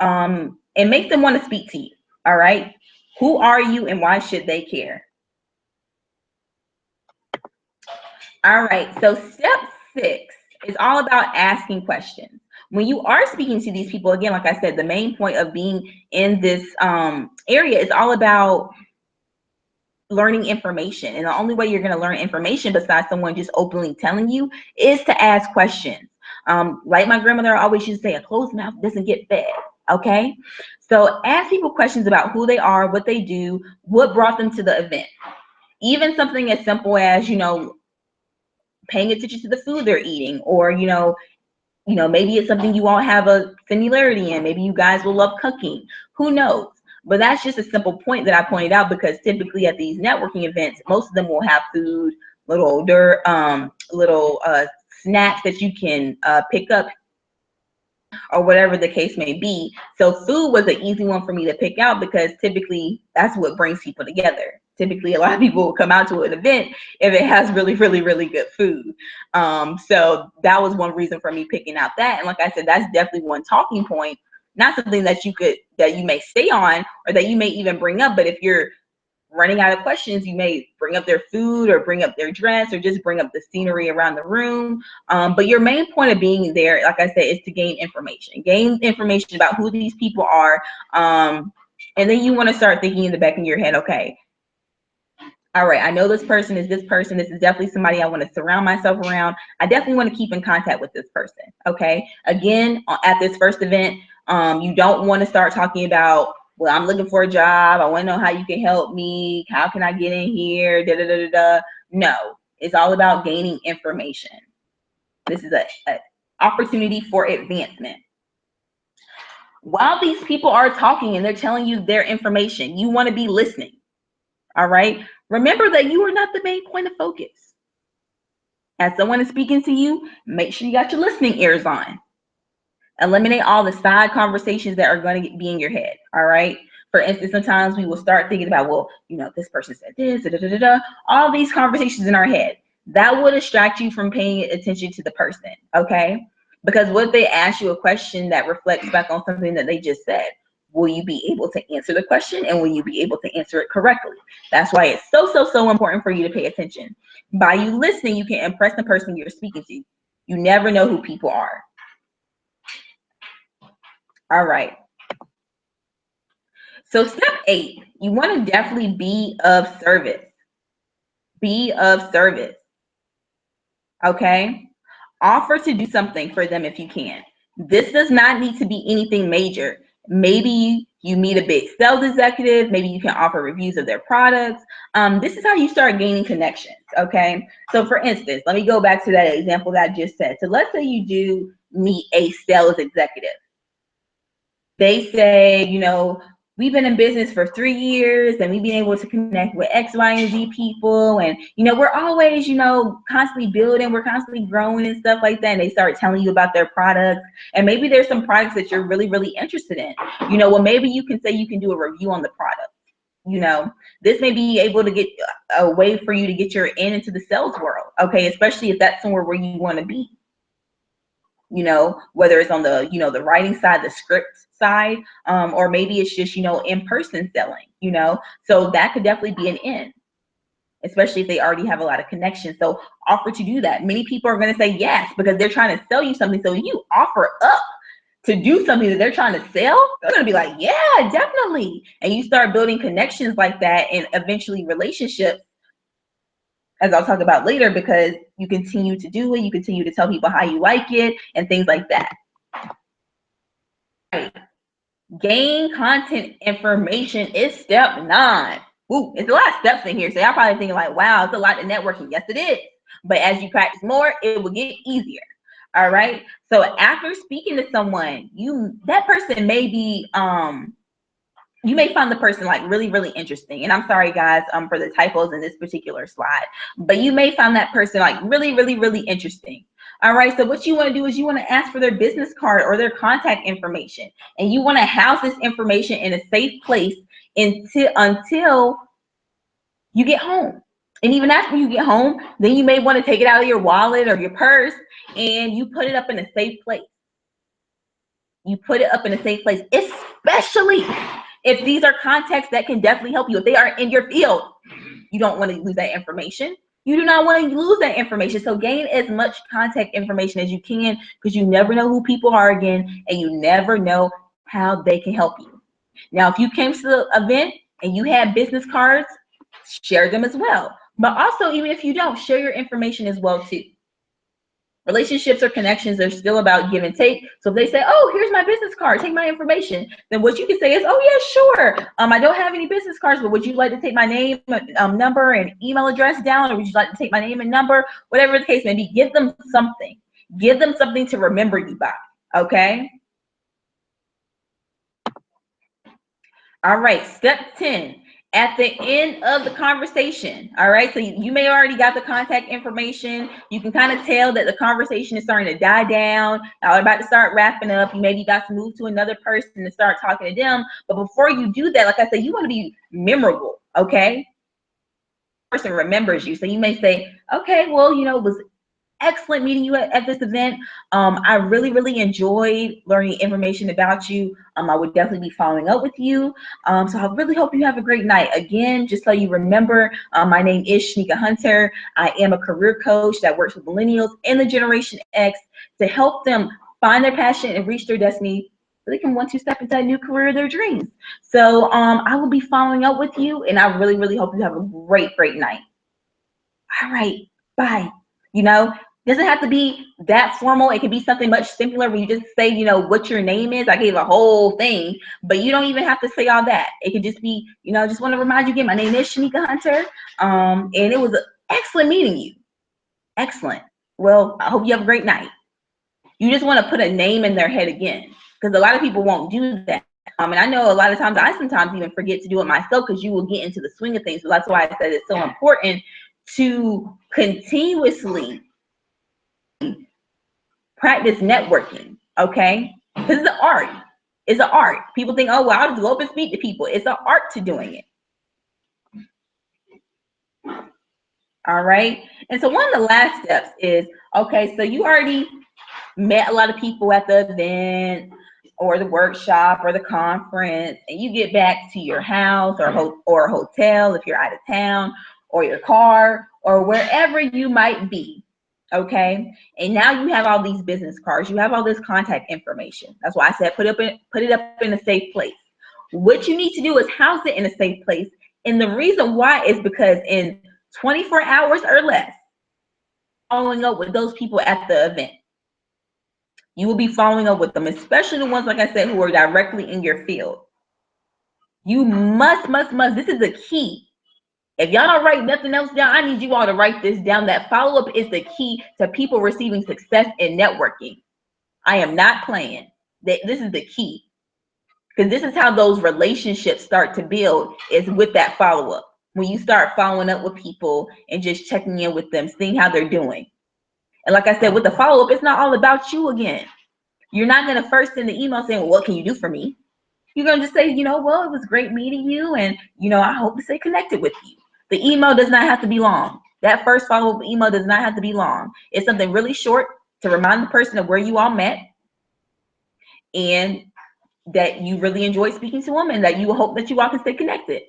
S1: and make them want to speak to you. All right. Who are you and why should they care? All right, so step 6 is all about asking questions. When you are speaking to these people, again, like I said, the main point of being in this area is all about learning information. And the only way you're going to learn information besides someone just openly telling you is to ask questions. Like my grandmother always used to say, a closed mouth doesn't get fed. Okay, so ask people questions about who they are, what they do, what brought them to the event. Even something as simple as, paying attention to the food they're eating, or maybe it's something you all have a similarity in. Maybe you guys will love cooking, who knows? But that's just a simple point that I pointed out, because typically at these networking events, most of them will have food, little snacks that you can pick up, or whatever the case may be. So food was an easy one for me to pick out, because typically that's what brings people together. Typically, a lot of people will come out to an event if it has really, really, really good food. So that was one reason for me picking out that. And like I said, that's definitely one talking point, not something that you may stay on, or that you may even bring up. But if you're running out of questions, you may bring up their food, or bring up their dress, or just bring up the scenery around the room. But your main point of being there, like I said, is to gain information about who these people are. And then you want to start thinking in the back of your head, okay, all right, I know this person is this person. This is definitely somebody I want to surround myself around. I definitely want to keep in contact with this person. Okay. Again, at this first event, you don't want to start talking about, well, I'm looking for a job. I want to know how you can help me. How can I get in here? Da, da, da, da, da. No, it's all about gaining information. This is an opportunity for advancement. While these people are talking and they're telling you their information, you want to be listening. All right. Remember that you are not the main point of focus. As someone is speaking to you, make sure you got your listening ears on. Eliminate all the side conversations that are going to be in your head. All right. For instance, sometimes we will start thinking about, well, you know, this person said this, da, da, da, da, da, all these conversations in our head. That will distract you from paying attention to the person. Okay. Because what if they ask you a question that reflects back on something that they just said? Will you be able to answer the question, and will you be able to answer it correctly? That's why it's so important for you to pay attention. By you listening, you can impress the person you're speaking to. You never know who people are. All right. So step 8, you want to definitely be of service. Be of service. Okay. Offer to do something for them if you can. This does not need to be anything major. Maybe you meet a big sales executive. Maybe you can offer reviews of their products. This is how you start gaining connections. Okay. So for instance, let me go back to that example that I just said. So let's say you do meet a sales executive. They say, you know, we've been in business for 3 years and we've been able to connect with X, Y, and Z people. And, you know, we're always, you know, constantly building, we're constantly growing and stuff like that. And they start telling you about their products. And maybe there's some products that you're really interested in. You know, well, maybe you can say you can do a review on the product. You know, this may be able to get a way for you to get your into the sales world. Okay. Especially if that's somewhere where you want to be. You know, whether it's on the, you know, the writing side, the script side, or maybe it's just, you know, in-person selling, you know, so that could definitely be an in, especially if they already have a lot of connections. So offer to do that. Many people are going to say yes because they're trying to sell you something. So when you offer up to do something that they're trying to sell, they're going to be like, yeah, definitely. And you start building connections like that, and eventually relationships, as I'll talk about later, because you continue to do it, you continue to tell people how you like it and things like that. Right. Gain content information is step 9. Ooh, it's a lot of steps in here. So y'all probably thinking like, wow, it's a lot of networking. Yes, it is. But as you practice more, it will get easier. All right. So after speaking to someone, that person may be you may find the person like really interesting. And I'm sorry guys for the typos in this particular slide, but you may find that person like really interesting. All right, so what you want to do is you want to ask for their business card or their contact information, and you want to house this information in a safe place until you get home. And even after you get home, then you may want to take it out of your wallet or your purse and you put it up in a safe place. You put it up in a safe place, especially if these are contacts that can definitely help you. If they are in your field, you don't want to lose that information. You do not want to lose that information. So gain as much contact information as you can, because you never know who people are again, and you never know how they can help you. Now, if you came to the event and you had business cards, share them as well. But also, even if you don't, share your information as well too. Relationships or connections are still about give and take. So if they say, oh, here's my business card, take my information, then what you can say is, oh yeah, sure. I don't have any business cards, but would you like to take my name, number, and email address down? Or would you like to take my name and number? Whatever the case may be, give them something. Give them something to remember you by, okay? All right, step 10. At the end of the conversation, all right, so you may already got the contact information. You can kind of tell that the conversation is starting to die down. Now we're about to start wrapping up. You maybe got to move to another person and start talking to them. But before you do that, like I said, you want to be memorable, okay? Person remembers you. So you may say, okay, well, you know, it was excellent meeting you at this event. I really enjoyed learning information about you. I would definitely be following up with you. So I really hope you have a great night. Again, just so you remember, my name is Shanika Hunter. I am a career coach that works with millennials and the Generation X to help them find their passion and reach their destiny so they can want to step into a new career of their dreams. So I will be following up with you, and I really hope you have a great night. All right, bye. You know, doesn't have to be that formal. It can be something much simpler where you just say, you know, what your name is. I gave a whole thing, but you don't even have to say all that. It could just be, you know, just want to remind you again, my name is Shanika Hunter. And it was excellent meeting you. Excellent. Well, I hope you have a great night. You just want to put a name in their head again, because a lot of people won't do that. And I know a lot of times I sometimes even forget to do it myself, because you will get into the swing of things. So that's why I said it's so important to continuously practice networking, okay? Because it's an art. It's an art. People think, oh, well, I'll just go up and speak to people. It's an art to doing it. All right. And so one of the last steps is, okay, so you already met a lot of people at the event or the workshop or the conference, and you get back to your house or a hotel if you're out of town, or your car or wherever you might be. Okay. And now you have all these business cards. You have all this contact information. That's why I said put it up in a safe place. What you need to do is house it in a safe place. And the reason why is because in 24 hours or less, following up with those people at the event. You will be following up with them, especially the ones, like I said, who are directly in your field. You must, this is the key. If y'all don't write nothing else down, I need you all to write this down. That follow-up is the key to people receiving success in networking. I am not playing. This is the key. Because this is how those relationships start to build, is with that follow-up. When you start following up with people and just checking in with them, seeing how they're doing. And like I said, with the follow-up, it's not all about you again. You're not going to first send the email saying, well, what can you do for me? You're going to just say, well, it was great meeting you. And, I hope to stay connected with you. The email does not have to be long. That first follow-up email does not have to be long. It's something really short to remind the person of where you all met and that you really enjoyed speaking to them and that you hope that you all can stay connected.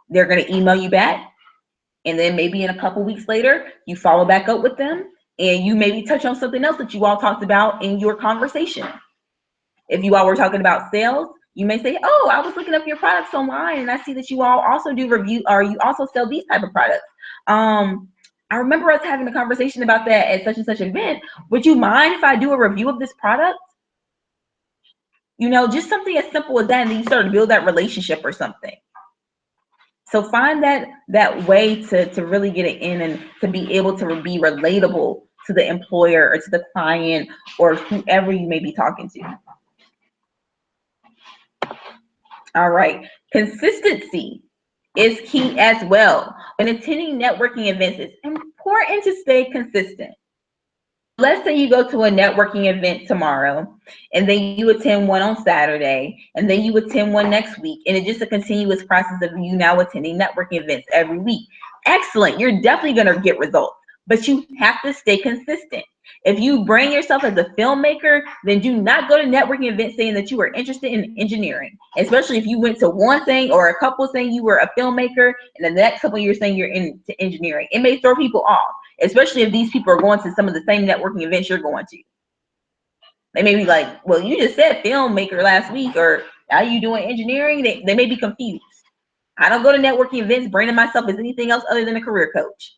S1: They're going to email you back. And then maybe in a couple weeks later, you follow back up with them and you maybe touch on something else that you all talked about in your conversation. If you all were talking about sales, you may say, oh, I was looking up your products online and I see that you all also do review, or you also sell these type of products. I remember us having a conversation about that at such and such event. Would you mind if I do a review of this product? Just something as simple as that, and then you start to build that relationship or something. So find that way to really get it in and to be able to be relatable to the employer or to the client or whoever you may be talking to. All right. Consistency is key as well. When attending networking events, it's important to stay consistent. Let's say you go to a networking event tomorrow, and then you attend one on Saturday, and then you attend one next week, and it's just a continuous process of you now attending networking events every week. Excellent. You're definitely going to get results, but you have to stay consistent. If you brand yourself as a filmmaker, then do not go to networking events saying that you are interested in engineering, especially if you went to one thing or a couple saying you were a filmmaker, and the next couple you're saying you're into engineering. It may throw people off, especially if these people are going to some of the same networking events you're going to. They may be like, well, you just said filmmaker last week, or are you doing engineering? They may be confused. I don't go to networking events branding myself as anything else other than a career coach.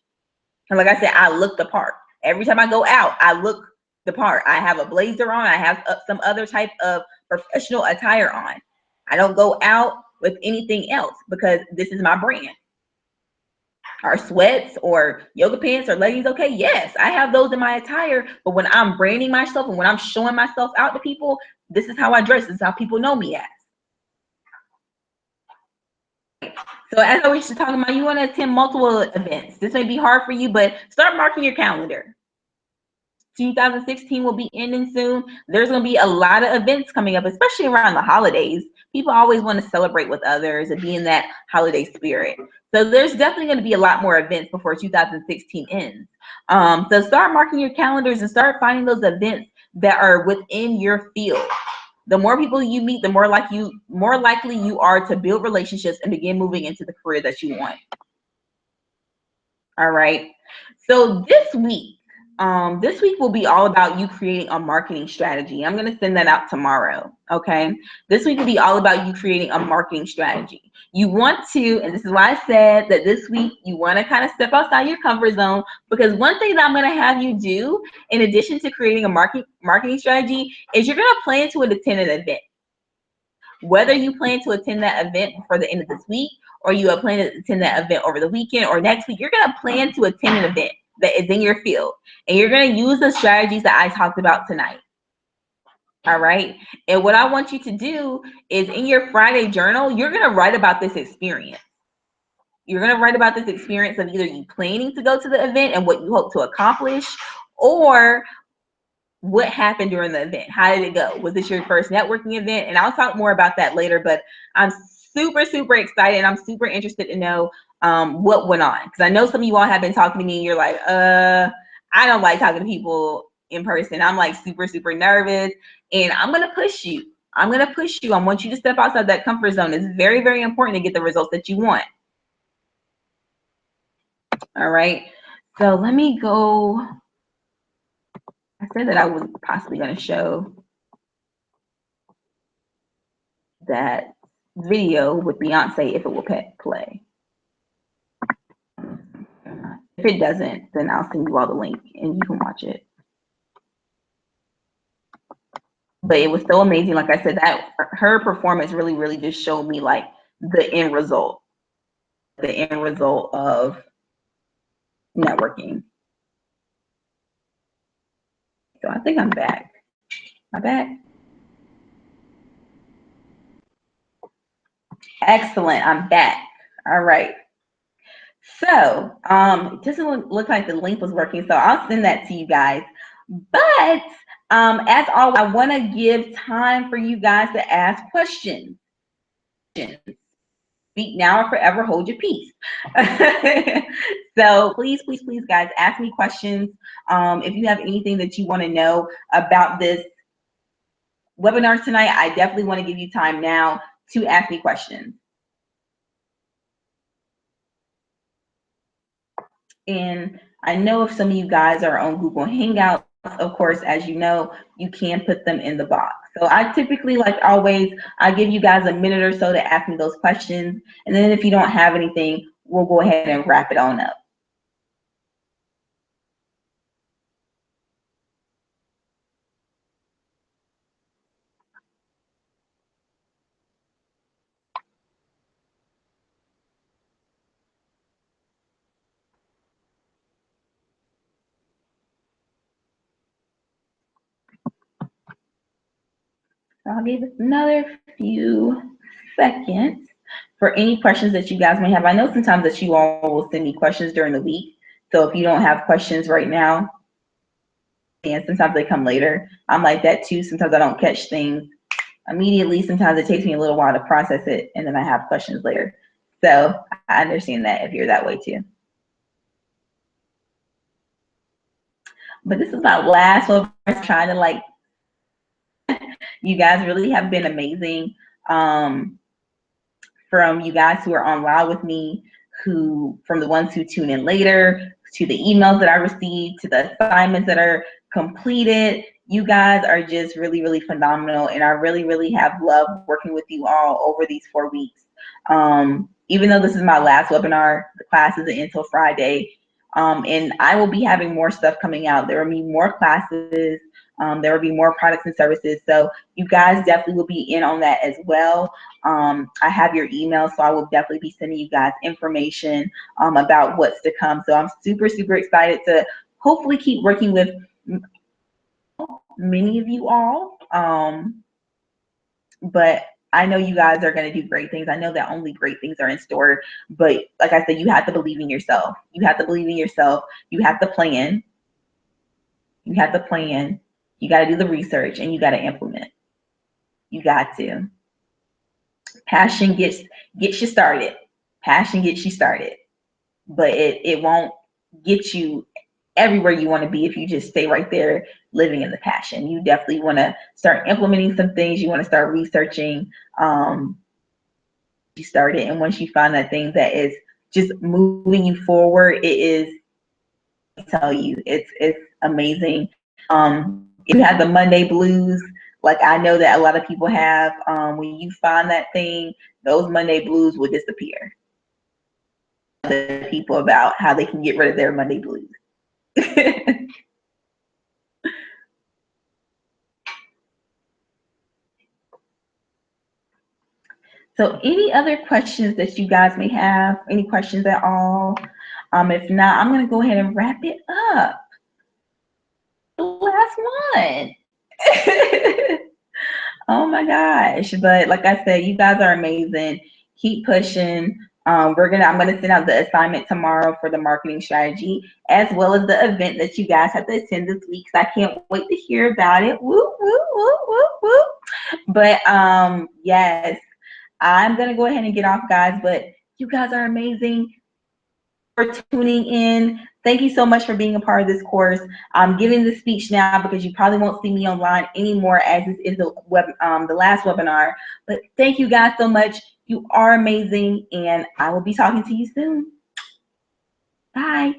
S1: And like I said, I look the part. Every time I go out, I look the part. I have a blazer on. I have some other type of professional attire on. I don't go out with anything else because this is my brand. Are sweats or yoga pants or leggings okay? Yes, I have those in my attire. But when I'm branding myself and when I'm showing myself out to people, this is how I dress. This is how people know me as. So as I was just talking about, you want to attend multiple events. This may be hard for you, but start marking your calendar. 2016 will be ending soon. There's going to be a lot of events coming up, especially around the holidays. People always want to celebrate with others and be in that holiday spirit. So there's definitely going to be a lot more events before 2016 ends. So start marking your calendars and start finding those events that are within your field. The more people you meet, the more likely you are to build relationships and begin moving into the career that you want. All right. So this week will be all about you creating a marketing strategy. I'm going to send that out tomorrow. Okay. This week will be all about you creating a marketing strategy. You want to, and this is why I said that this week you want to kind of step outside your comfort zone, because one thing that I'm going to have you do in addition to creating a marketing strategy is you're going to plan to attend an event. Whether you plan to attend that event before the end of this week, or you are planning to attend that event over the weekend or next week, you're going to plan to attend an event that is in your field. And you're going to use the strategies that I talked about tonight. All right. And what I want you to do is in your Friday journal, you're going to write about this experience. You're going to write about this experience of either you planning to go to the event and what you hope to accomplish, or what happened during the event? How did it go? Was this your first networking event? And I'll talk more about that later, but I'm super, super excited. I'm super interested to know what went on. Because I know some of you all have been talking to me and you're like, I don't like talking to people in person. I'm like super, super nervous, and I'm going to push you. I'm going to push you. I want you to step outside that comfort zone. It's very, very important to get the results that you want. All right. So let me go. I said that I was possibly going to show that video with Beyonce if it will play. If it doesn't, then I'll send you all the link and you can watch it. But it was so amazing. Like I said, that her performance really, really just showed me like the end result of networking. So I think I'm back. Am I back? Excellent. I'm back. All right. So it doesn't look like the link was working, so I'll send that to you guys. But as always, I want to give time for you guys to ask questions. Speak now or forever hold your peace. So please, please, please, guys, ask me questions. If you have anything that you want to know about this webinar tonight, I definitely want to give you time now to ask me questions. And I know if some of you guys are on Google Hangouts, of course, as you know, you can put them in the box. So I typically, like always, I give you guys a minute or so to ask me those questions. And then if you don't have anything, we'll go ahead and wrap it on up. I'll give it another few seconds for any questions that you guys may have. I know sometimes that you all will send me questions during the week. So if you don't have questions right now, and sometimes they come later, I'm like that too. Sometimes I don't catch things immediately. Sometimes it takes me a little while to process it, and then I have questions later. So I understand that if you're that way too. But this is my last one. Trying to like, you guys really have been amazing. From you guys who are on live with me, from the ones who tune in later, to the emails that I received, to the assignments that are completed. You guys are just really, really phenomenal, and I really, really have loved working with you all over these 4 weeks. Even though this is my last webinar, the class isn't until Friday, and I will be having more stuff coming out. There will be more classes. There will be more products and services. So you guys definitely will be in on that as well. I have your email, so I will definitely be sending you guys information about what's to come. So I'm super, super excited to hopefully keep working with many of you all. But I know you guys are going to do great things. I know that only great things are in store. But like I said, you have to believe in yourself. You have to believe in yourself. You have to plan. You have to plan. You got to do the research, and you got to implement. You got to. Passion gets you started. Passion gets you started. But it won't get you everywhere you want to be if you just stay right there living in the passion. You definitely want to start implementing some things. You want to start researching. You start it, and once you find that thing that is just moving you forward, it is, I tell you, it's amazing. If you have the Monday blues, like I know that a lot of people have, when you find that thing, those Monday blues will disappear. The people about how they can get rid of their Monday blues. So any other questions that you guys may have? Any questions at all? If not, I'm going to go ahead and wrap it up. The last one. Oh my gosh. But like I said, you guys are amazing. Keep pushing. I'm gonna send out the assignment tomorrow for the marketing strategy, as well as the event that you guys have to attend this week. So I can't wait to hear about it. Woo, woo, woo, woo, woo. But yes, I'm gonna go ahead and get off, guys. But you guys are amazing for tuning in. Thank you so much for being a part of this course. I'm giving the speech now because you probably won't see me online anymore, as this is the last webinar. But thank you guys so much. You are amazing, and I will be talking to you soon. Bye.